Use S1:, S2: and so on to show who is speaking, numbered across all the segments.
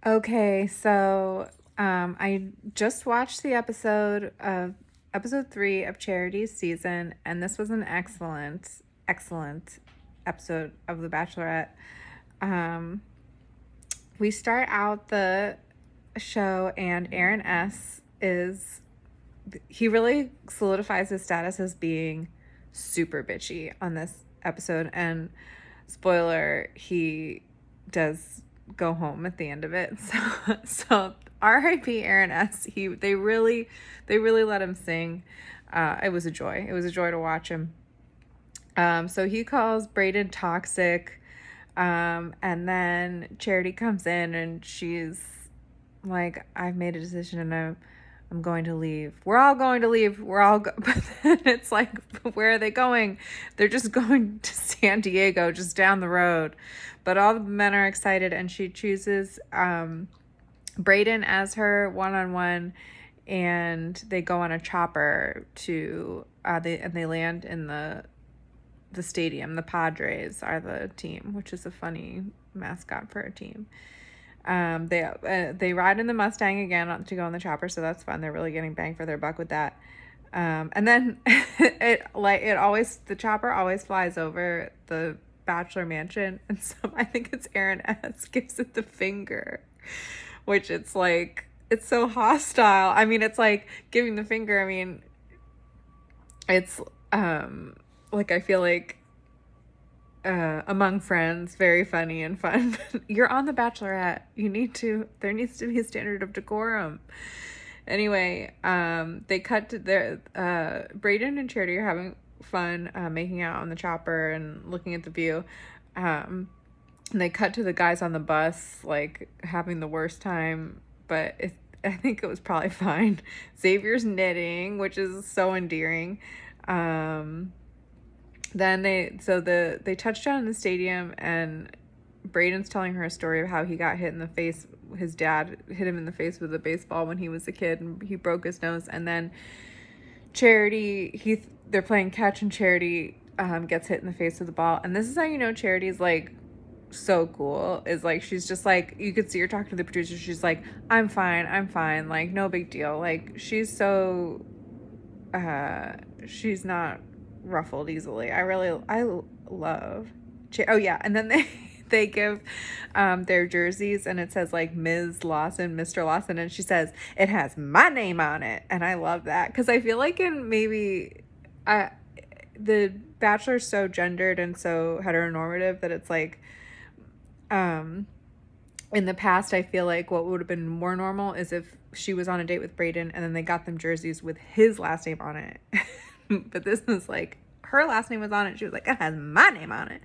S1: Okay, so I just watched the episode 3 of Charity's season, and this was an excellent episode of The Bachelorette. Um, we start out the show, and Aaron S. he really solidifies his status as being super bitchy on this episode. And spoiler, he does go home at the end of it. So R.I.P. Aaron S. They really let him sing. It was a joy. It was a joy to watch him. So he calls Brayden toxic. And then Charity comes in and she's like, I've made a decision and I'm going to leave. We're all going to leave. But then it's like, where are they going? They're just going to San Diego, just down the road. But all the men are excited, and she chooses Brayden as her one-on-one, and they go on a chopper to they land in the stadium. The Padres are the team, which is a funny mascot for a team. They ride in the Mustang again to go on the chopper, so that's fun. They're really getting bang for their buck with that. And then the chopper always flies over the Bachelor Mansion, and so I think it's Aaron S. gives it the finger, which it's like, it's so hostile. I mean, it's like giving the finger. I mean, it's like, I feel like among friends, very funny and fun. You're on The Bachelorette. There needs to be a standard of decorum. Anyway, they cut to Brayden and Charity are having fun making out on the chopper and looking at the view. And they cut to the guys on the bus, like, having the worst time, but I think it was probably fine. Xavier's knitting, which is so endearing. Then they touched down in the stadium, and Brayden's telling her a story of how he got hit in the face. His dad hit him in the face with a baseball when he was a kid, and he broke his nose. And then they're playing catch, and Charity gets hit in the face with the ball. And this is how you know Charity's like so cool. Is like, she's just like, you could see her talking to the producer. She's like, I'm fine, like, no big deal. Like, she's not ruffled easily. I love oh yeah. And then they give their jerseys, and it says like Ms. Lawson, Mr. Lawson, and she says it has my name on it. And I love that, because I feel like in maybe the Bachelor's so gendered and so heteronormative that it's like, in the past, I feel like what would have been more normal is if she was on a date with Brayden and then they got them jerseys with his last name on it. But this was like, her last name was on it. She was like, it has my name on it,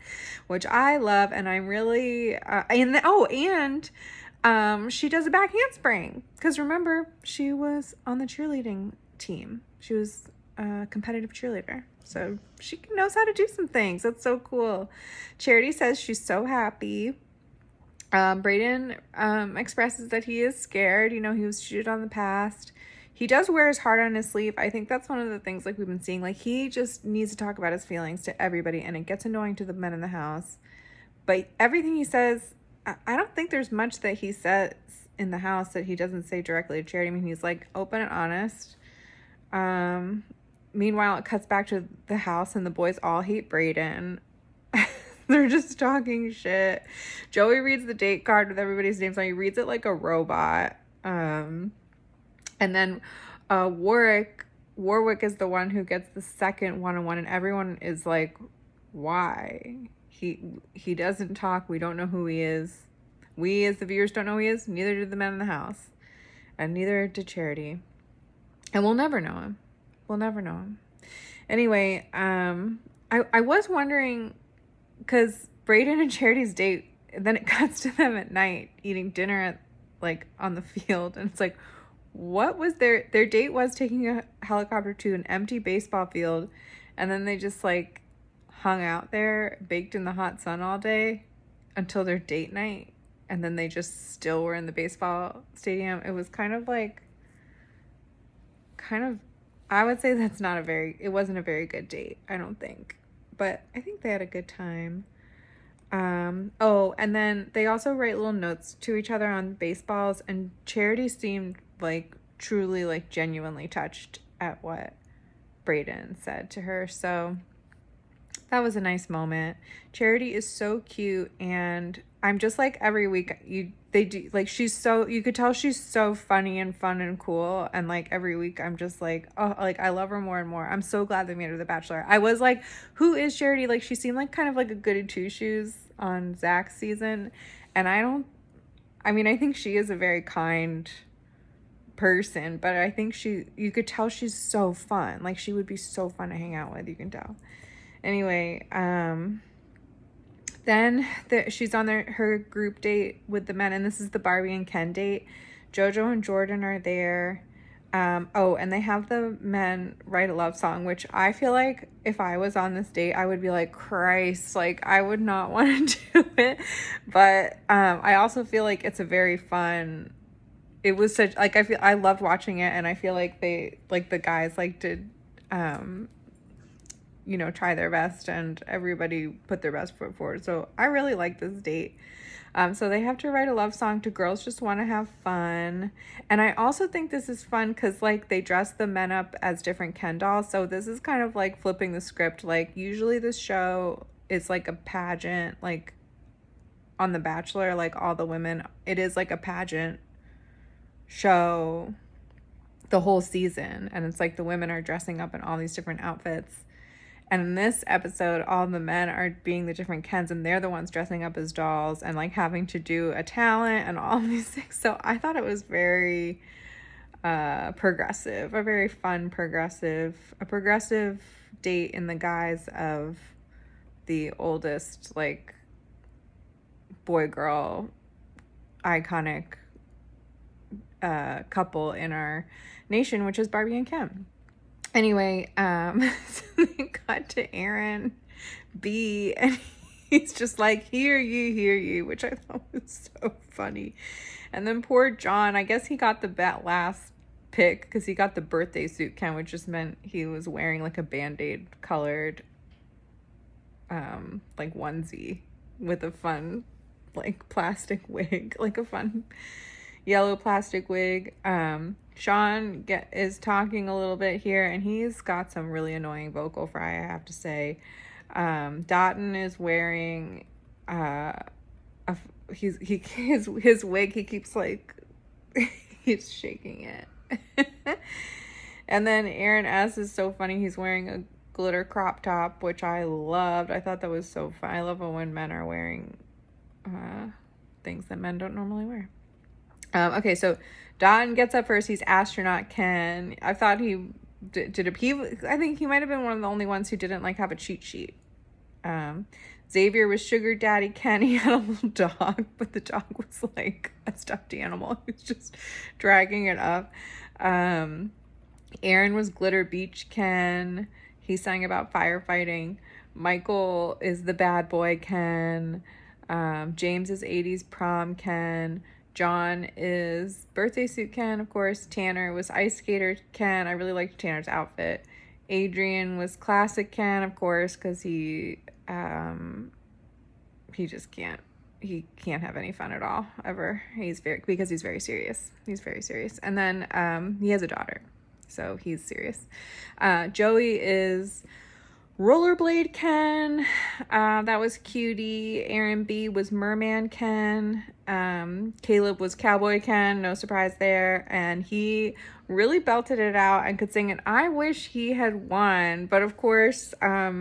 S1: which I love. And I'm really, she does a back handspring, because remember, she was on the cheerleading team. She was a competitive cheerleader. So she knows how to do some things. That's so cool. Charity says she's so happy. Brayden expresses that he is scared. He was cheated on in the past. He does wear his heart on his sleeve. I think that's one of the things, like, we've been seeing. Like, he just needs to talk about his feelings to everybody, and it gets annoying to the men in the house. But everything he says, I don't think there's much that he says in the house that he doesn't say directly to Charity. I mean, he's like open and honest. Meanwhile, it cuts back to the house, and the boys all hate Brayden. They're just talking shit. Joey reads the date card with everybody's names on. He reads it like a robot. And then Warwick is the one who gets the second one-on-one, and everyone is like, why? He doesn't talk. We don't know who he is. We, as the viewers, don't know who he is. Neither did the men in the house. And neither did Charity. And we'll never know him. Anyway, I was wondering, because Brayden and Charity's date, then it cuts to them at night eating dinner at, like, on the field, and it's like, what was their date was taking a helicopter to an empty baseball field, and then they just like hung out there baked in the hot sun all day until their date night, and then they just still were in the baseball stadium. It was kind of I would say it wasn't a very good date, I don't think, but I think they had a good time. Oh, and then they also write little notes to each other on baseballs, and Charity seemed like truly, like genuinely touched at what Brayden said to her. So that was a nice moment. Charity is so cute, and I'm just like every week they do, like, she's so, you could tell she's so funny and fun and cool, and like every week I'm just like, oh, like I love her more and more. I'm so glad they made her the Bachelor. I was like, who is Charity? Like, she seemed like kind of like a goody two shoes on Zach's season, and I mean, I think she is a very kind person, but I think you could tell she's so fun. Like, she would be so fun to hang out with, you can tell. Anyway, then she's on her group date with the men, and this is the Barbie and Ken date. Jojo and Jordan are there. Oh, and they have the men write a love song, which I feel like if I was on this date, I would be like, Christ, like I would not want to do it. But I also feel like it's a very fun. It was such, like, I loved watching it, and I feel like they, like, the guys like did you know, try their best, and everybody put their best foot forward. So I really like this date. So they have to write a love song to Girls Just Want to Have Fun. And I also think this is fun because, like, they dress the men up as different Ken dolls. So this is kind of like flipping the script. Like, usually this show is like a pageant, like on The Bachelor, like all the women, it is like a pageant show the whole season. And it's like the women are dressing up in all these different outfits. And in this episode, all the men are being the different Kens, and they're the ones dressing up as dolls and like having to do a talent and all these things. So I thought it was very progressive, a very fun progressive date in the guise of the oldest, like, boy-girl iconic couple in our nation, which is Barbie and Ken. Anyway, so they got to Aaron B, and he's just like, hear you, which I thought was so funny. And then poor John, I guess he got the last pick because he got the birthday suit Ken, which just meant he was wearing like a Band-Aid colored like onesie with a fun like plastic wig, like a fun yellow plastic wig. Sean is talking a little bit here, and he's got some really annoying vocal fry, I have to say. Dotun is wearing his wig. He keeps like he's shaking it. And then Aaron S is so funny. He's wearing a glitter crop top, which I loved. I thought that was so fun. I love it when men are wearing things that men don't normally wear. Okay, so Don gets up first. He's astronaut Ken. I thought he did I think he might have been one of the only ones who didn't like have a cheat sheet. Xavier was sugar daddy Ken. He had a little dog, but the dog was like a stuffed animal. He was just dragging it up. Aaron was glitter beach Ken. He sang about firefighting. Michael is the bad boy Ken. James is 80s prom Ken. John is birthday suit Ken, of course. Tanner was ice skater Ken. I really liked Tanner's outfit. Adrian was classic Ken, of course, because he just can't have any fun at all ever. He's very serious. He's very serious. And then he has a daughter, so he's serious. Joey is rollerblade Ken. That was cutie. Aaron B was merman Ken. Caleb was cowboy Ken. No surprise there. And he really belted it out and could sing it. I wish he had won, but of course, I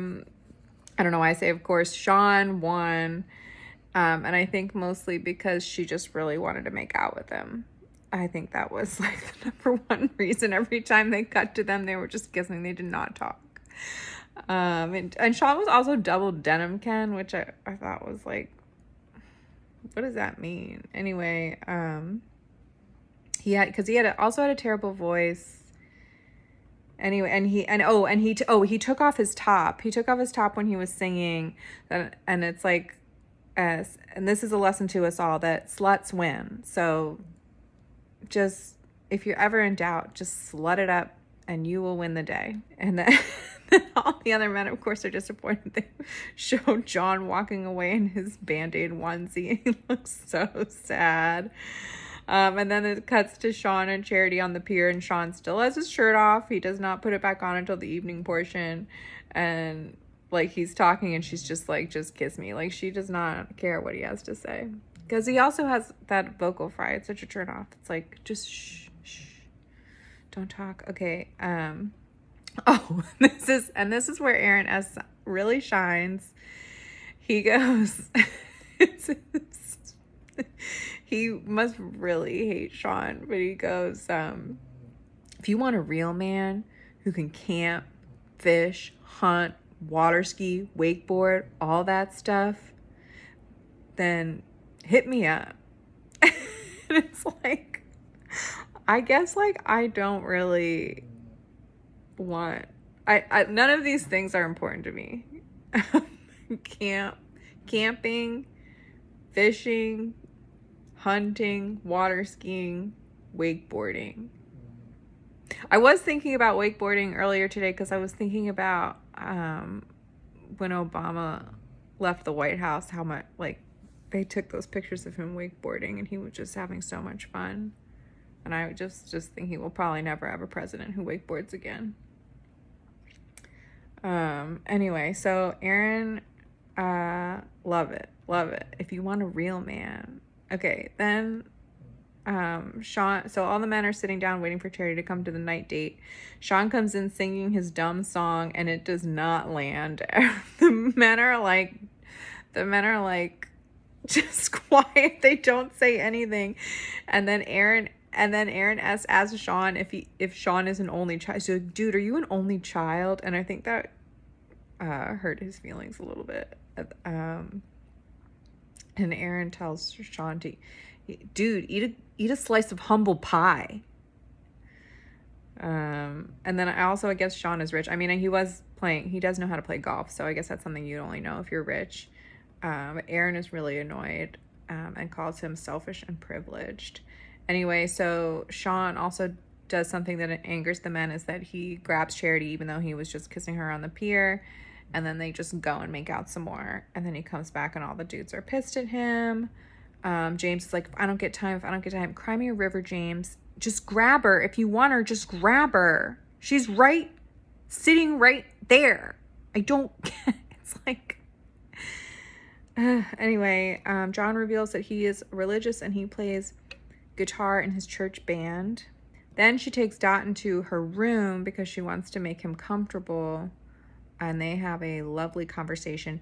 S1: don't know why I say of course, Sean won. And I think mostly because she just really wanted to make out with him. I think that was like the number one reason. Every time they cut to them, they were just kissing. They did not talk. And Sean was also double denim Ken, which I thought was like, what does that mean? Anyway, he also had a terrible voice. Anyway, and he took off his top. He took off his top when he was singing, and it's like, and this is a lesson to us all that sluts win. So just, if you're ever in doubt, just slut it up and you will win the day. And All the other men, of course, are disappointed. They show John walking away in his Band-Aid onesie. He looks so sad. And then it cuts to Sean and Charity on the pier, and Sean still has his shirt off. He does not put it back on until the evening portion. And like he's talking and she's just like, just kiss me. Like she does not care what he has to say. Because he also has that vocal fry. It's such a turn off. It's like, just shh, don't talk. Okay. Oh, this is where Aaron S really shines. He goes, he must really hate Sean, but he goes, if you want a real man who can camp, fish, hunt, water ski, wakeboard, all that stuff, then hit me up. And it's like, I guess like I don't really want, I none of these things are important to me. Camping, fishing, hunting, water skiing, wakeboarding. I was thinking about wakeboarding earlier today because I was thinking about when Obama left the White House, how much like they took those pictures of him wakeboarding and he was just having so much fun. And I just think he will probably never have a president who wakeboards again. Anyway, so Aaron, love it. If you want a real man. Okay, then Sean, so all the men are sitting down waiting for Charity to come to the night date. Sean comes in singing his dumb song and it does not land. The men are like just quiet. They don't say anything. And then Aaron asks Sean if Sean is an only child. So, dude, are you an only child? And I think that hurt his feelings a little bit. And Aaron tells Sean to, dude, eat a slice of humble pie. And then I guess Sean is rich. I mean, he does know how to play golf, so I guess that's something you'd only know if you're rich. Aaron is really annoyed and calls him selfish and privileged. Anyway, so Sean also does something that angers the men, is that he grabs Charity even though he was just kissing her on the pier, and then they just go and make out some more, and then he comes back and all the dudes are pissed at him. James is like, if I don't get time, cry me a river, James. Just grab her. If you want her, just grab her. She's sitting right there. I don't get, it's like, anyway, John reveals that he is religious and he plays guitar in his church band. Then she takes Dot into her room because she wants to make him comfortable, and they have a lovely conversation.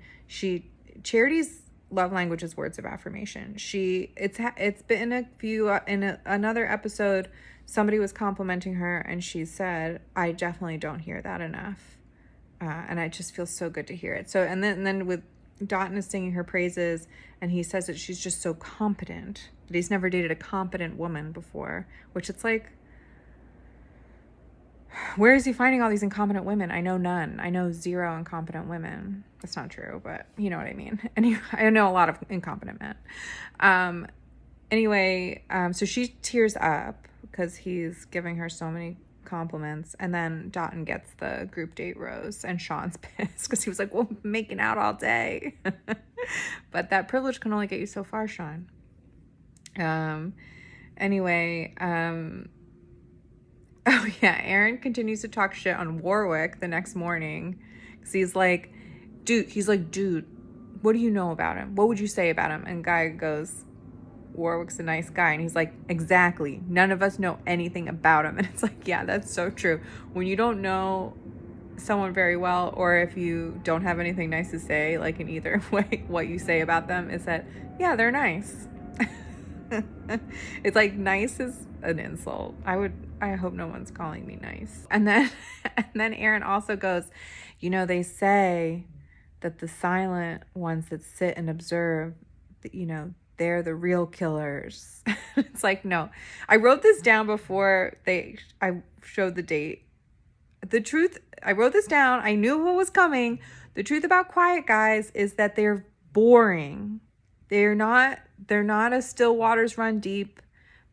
S1: Charity's love language is words of affirmation. It's been another episode, somebody was complimenting her and she said, I definitely don't hear that enough, and I just feel so good to hear it. So and then with Dotton is singing her praises, and he says that she's just so competent, that he's never dated a competent woman before, which it's like, where is he finding all these incompetent women? I know none. I know 0 incompetent women. That's not true, but you know what I mean. Anyway, I know a lot of incompetent men. So she tears up because he's giving her so many compliments, and then Dotton gets the group date rose, and Sean's pissed because he was like, well, making out all day. But that privilege can only get you so far, Sean. Oh yeah, Aaron continues to talk shit on Warwick the next morning because he's like, dude, what do you know about him? What would you say about him? And Guy goes, Warwick's a nice guy. And he's like, exactly. None of us know anything about him. And it's like, yeah, that's so true. When you don't know someone very well, or if you don't have anything nice to say, like in either way, what you say about them is that, yeah, they're nice. It's like nice is an insult. I hope no one's calling me nice. And then Aaron also goes, they say that the silent ones that sit and observe, they're the real killers. It's like, no. I wrote this down before I showed the date. The truth, I wrote this down. I knew what was coming. The truth about quiet guys is that they're boring. They're not a still waters run deep.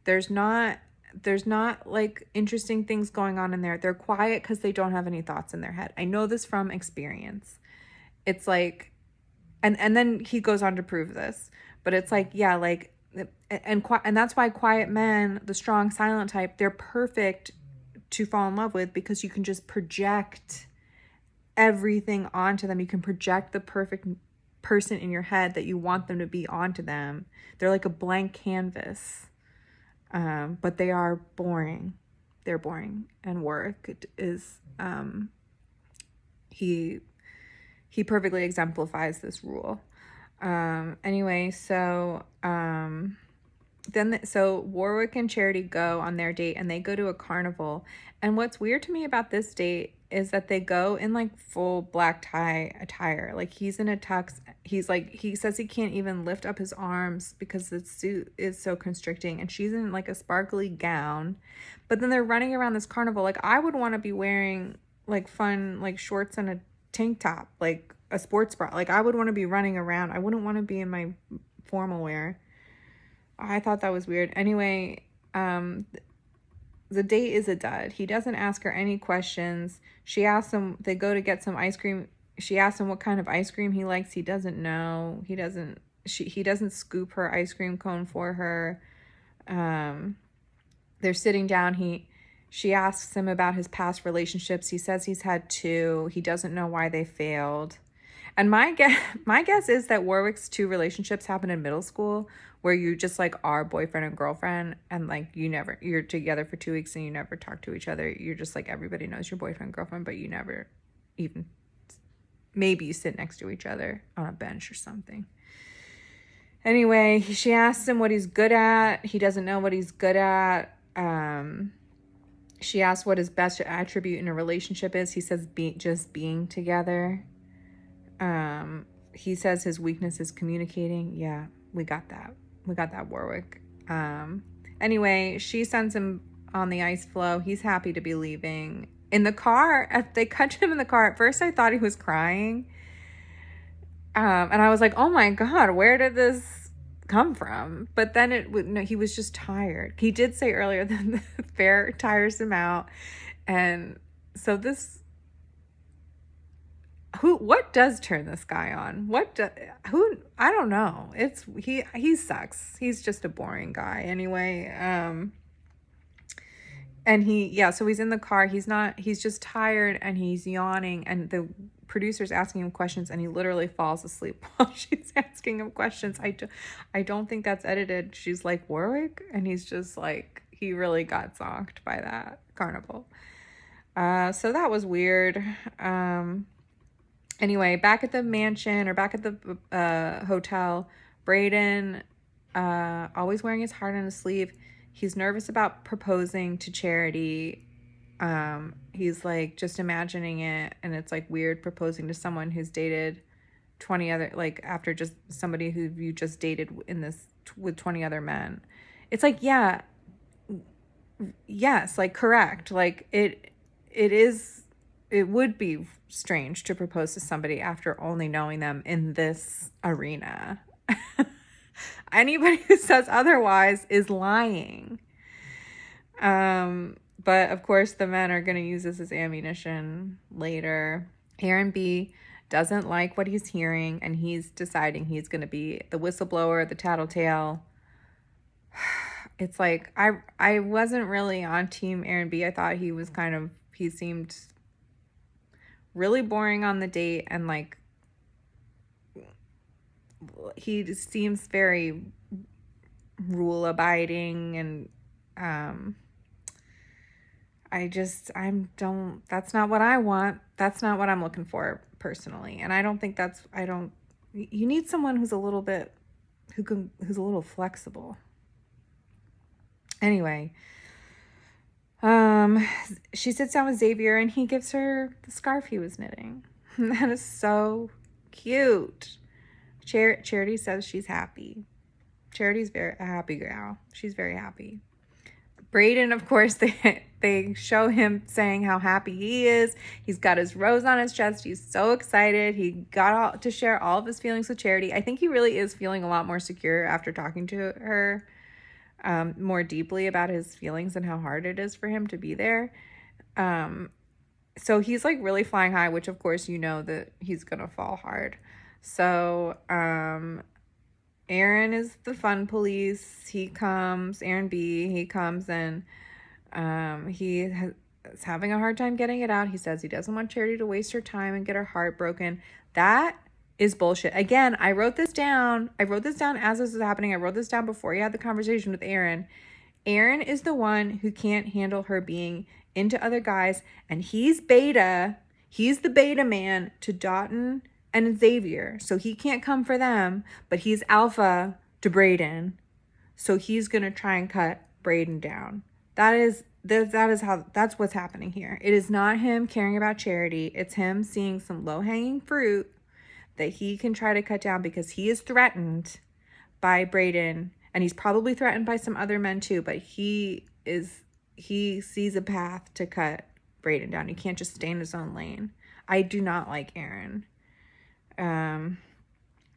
S1: There's not there's not like interesting things going on in there. They're quiet because they don't have any thoughts in their head. I know this from experience. It's like, and then he goes on to prove this, but it's like, yeah, like, and that's why quiet men, the strong silent type, they're perfect to fall in love with, because you can just project everything onto them. You can project the perfect person in your head that you want them to be onto them. They're like a blank canvas. But they are boring. They're boring. And Warwick is, he perfectly exemplifies this rule. Anyway, so so Warwick and Charity go on their date, and they go to a carnival. And what's weird to me about this date is that they go in like full black tie attire. Like he's in a tux. He's like, he says he can't even lift up his arms because the suit is so constricting, and she's in like a sparkly gown. But then they're running around this carnival. Like I would want to be wearing like fun like shorts and a tank top, like a sports bra. Like I would want to be running around. I wouldn't want to be in my formal wear. I thought that was weird. Anyway, the date is a dud. He doesn't ask her any questions. She asks him, they go to get some ice cream. She asks him what kind of ice cream he likes. He doesn't know. He doesn't scoop her ice cream cone for her. They're sitting down. She asks him about his past relationships. He says he's had 2. He doesn't know why they failed. And my guess is that Warwick's 2 relationships happened in middle school, where you just like are boyfriend and girlfriend, and like you're together for 2 weeks and you never talk to each other. You're just like, everybody knows your boyfriend and girlfriend, but you never even, maybe you sit next to each other on a bench or something. Anyway, she asks him what he's good at. He doesn't know what he's good at. She asks what his best attribute in a relationship is. He says just being together. He says his weakness is communicating. Yeah, we got that. We got that, Warwick. Anyway, she sends him on the ice floe. He's happy to be leaving. In the car, they cut him in the car. At first, I thought he was crying. And I was like, oh my God, where did this come from? But then no, he was just tired. He did say earlier that the fair tires him out. And so what does turn this guy on? I don't know. He sucks. He's just a boring guy anyway. And so he's in the car. He's just tired and he's yawning, and the producer's asking him questions, and he literally falls asleep while she's asking him questions. I don't think that's edited. She's like, Warwick? And he's just like, he really got zonked by that carnival. So that was weird. Anyway, back at the mansion, or back at the hotel, Brayden, always wearing his heart on his sleeve. He's nervous about proposing to Charity. He's like just imagining it, and it's like weird proposing to someone who's dated 20 other, like after just somebody who you just dated with 20 other men. It's like, yeah, yes, like correct. Like it would be strange to propose to somebody after only knowing them in this arena. Anybody who says otherwise is lying. But of course the men are going to use this as ammunition later. Aaron B doesn't like what he's hearing, and he's deciding he's going to be the whistleblower, the tattletale. It's like, I wasn't really on team Aaron B. I thought he seemed really boring on the date, and like he seems very rule abiding, and that's not what I want. That's not what I'm looking for personally. And I don't think you need someone who's a little flexible. Anyway, she sits down with Xavier, and he gives her the scarf he was knitting. That is so cute. Charity says she's happy. Charity's a happy girl. She's very happy. Brayden, of course, they show him saying how happy he is. He's got his rose on his chest. He's so excited. He got to share all of his feelings with Charity. I think he really is feeling a lot more secure after talking to her. more deeply about his feelings and how hard it is for him to be there. So he's like really flying high, which of course you know that he's gonna fall hard. So Aaron is the fun police. Aaron B, he comes and is having a hard time getting it out. He says he doesn't want Charity to waste her time and get her heart broken. That is bullshit. Again, I wrote this down. I wrote this down as this was happening. I wrote this down before he had the conversation with Aaron. Aaron is the one who can't handle her being into other guys, and he's beta. He's the beta man to Dotun and Xavier, so he can't come for them, but he's alpha to Brayden, so he's gonna try and cut Brayden down. That's what's happening here. It is not him caring about Charity. It's him seeing some low-hanging fruit that he can try to cut down because he is threatened by Brayden, and he's probably threatened by some other men too, but he sees a path to cut Brayden down. He can't just stay in his own lane. I do not like Aaron.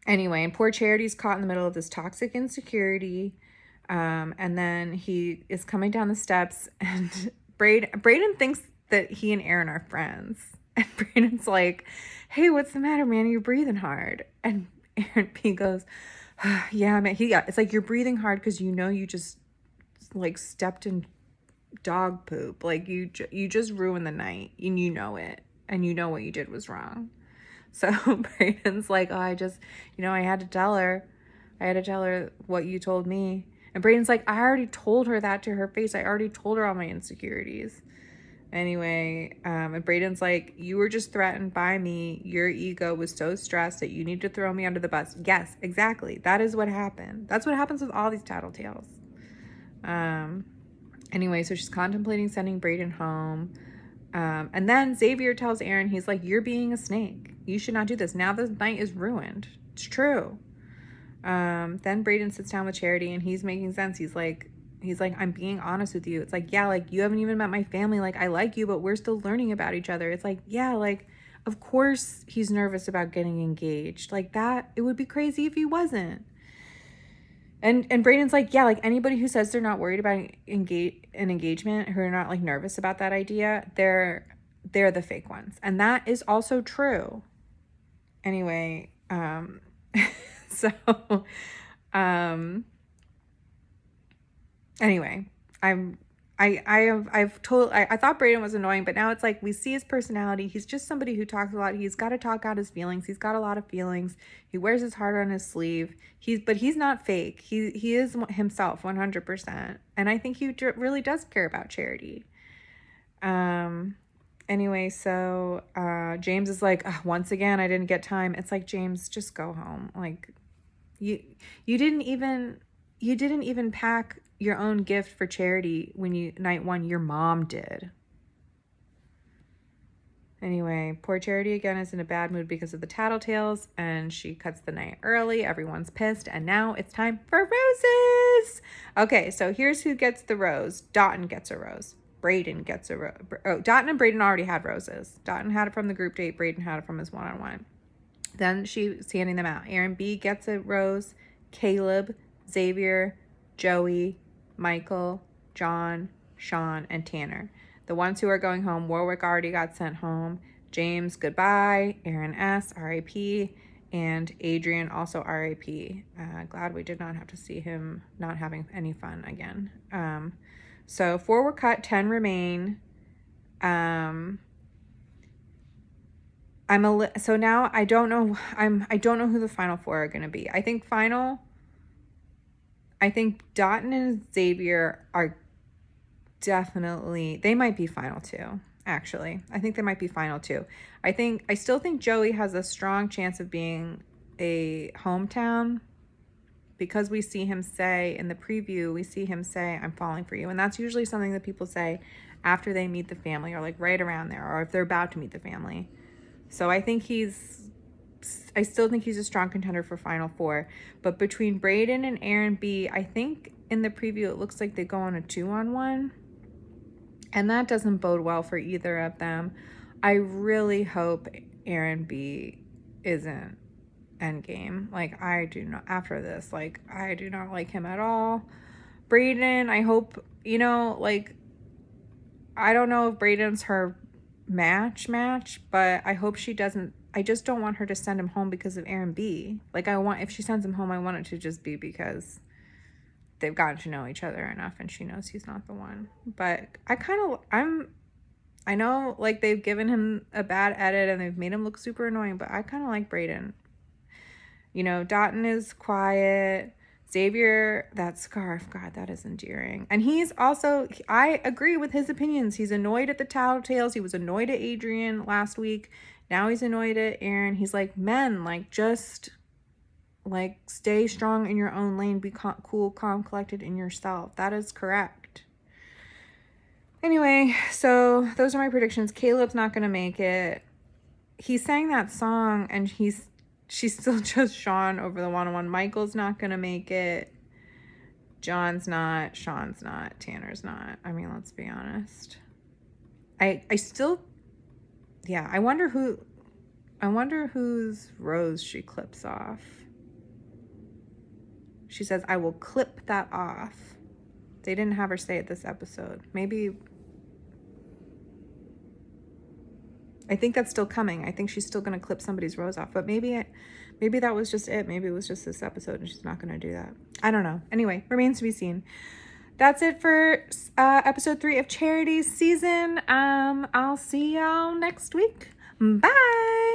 S1: Anyway, and poor Charity's caught in the middle of this toxic insecurity. And then he is coming down the steps, and Brayden thinks that he and Aaron are friends. And Brayden's like, "Hey, what's the matter, man? You're breathing hard." And Aaron P goes, "Yeah, man." It's like, you're breathing hard because you just like stepped in dog poop. Like you just ruined the night, and you know it, and you know what you did was wrong. So Brayden's like, "Oh, I just, I had to tell her. I had to tell her what you told me." And Brayden's like, "I already told her that to her face. I already told her all my insecurities." Anyway, and Brayden's like, "You were just threatened by me. Your ego was so stressed that you need to throw me under the bus." Yes, exactly. That is what happened. That's what happens with all these tattletales. Anyway, so she's contemplating sending Brayden home. And then Xavier tells Aaron, he's like, "You're being a snake. You should not do this. Now the night is ruined." It's true. Then Brayden sits down with Charity, and he's making sense. He's like, "I'm being honest with you." It's like, "Yeah, like you haven't even met my family. Like I like you, but we're still learning about each other." It's like, yeah, like of course he's nervous about getting engaged. Like that, it would be crazy if he wasn't. And Brayden's like, "Yeah, like anybody who says they're not worried about an engagement, who are not like nervous about that idea, they're the fake ones." And that is also true. Anyway, so anyway, I thought Brayden was annoying, but now it's like we see his personality. He's just somebody who talks a lot. He's got to talk out his feelings. He's got a lot of feelings. He wears his heart on his sleeve. But he's not fake. He is himself 100%. And I think he really does care about Charity. Anyway, so James is like, "Once again, I didn't get time." It's like, James, just go home. Like you didn't even pack your own gift for Charity when night one, your mom did. Anyway, poor Charity again is in a bad mood because of the tattletales, and she cuts the night early. Everyone's pissed, and now it's time for roses. Okay, so here's who gets the rose. Dotun gets a rose. Brayden gets a rose. Oh, Dotun and Brayden already had roses. Dotun had it from the group date. Brayden had it from his one-on-one. Then she's handing them out. Aaron B gets a rose. Caleb, Xavier, Joey, Michael, John, Sean, and Tanner. The ones who are going home, Warwick already got sent home. James, goodbye. Aaron S, R.I.P. And Adrian, also R.I.P. Glad we did not have to see him not having any fun again. So 4 were cut, 10 remain. So now I don't know who the final 4 are going to be. I think Dotun and Xavier are definitely, they might be final 2, actually. I think they might be final 2. I still think Joey has a strong chance of being a hometown, because we see him say in the preview, "I'm falling for you." And that's usually something that people say after they meet the family, or like right around there, or if they're about to meet the family. So I still think he's a strong contender for final 4. But between Brayden and Aaron B, I think in the preview it looks like they go on a 2-on-1. And that doesn't bode well for either of them. I really hope Aaron B isn't endgame. Like, I do not, after this, like, I do not like him at all. Brayden, I hope, you know, like, I don't know if Brayden's her match, but I hope she doesn't. I just don't want her to send him home because of Aaron B. Like, if she sends him home, I want it to just be because they've gotten to know each other enough and she knows he's not the one. But I know, like, they've given him a bad edit and they've made him look super annoying, but I kind of like Brayden. You know, Dotton is quiet. Xavier, that scarf, God, that is endearing. And he's also, I agree with his opinions. He's annoyed at the tattletales. He was annoyed at Adrian last week. Now he's annoyed at Aaron. He's like, men, like, just, like, stay strong in your own lane. Be cool, calm, collected in yourself. That is correct. Anyway, so those are my predictions. Caleb's not going to make it. He sang that song and she still chose Sean over the one-on-one. Michael's not going to make it. John's not. Sean's not. Tanner's not. I mean, let's be honest. I still, yeah, I wonder whose rose she clips off. She says, I will clip that off. They didn't have her say it this episode. Maybe, I think that's still coming. I think she's still going to clip somebody's rose off, but maybe that was just it. Maybe it was just this episode and she's not going to do that. I don't know. Anyway, remains to be seen. That's it for episode 3 of Charity's season. I'll see y'all next week. Bye.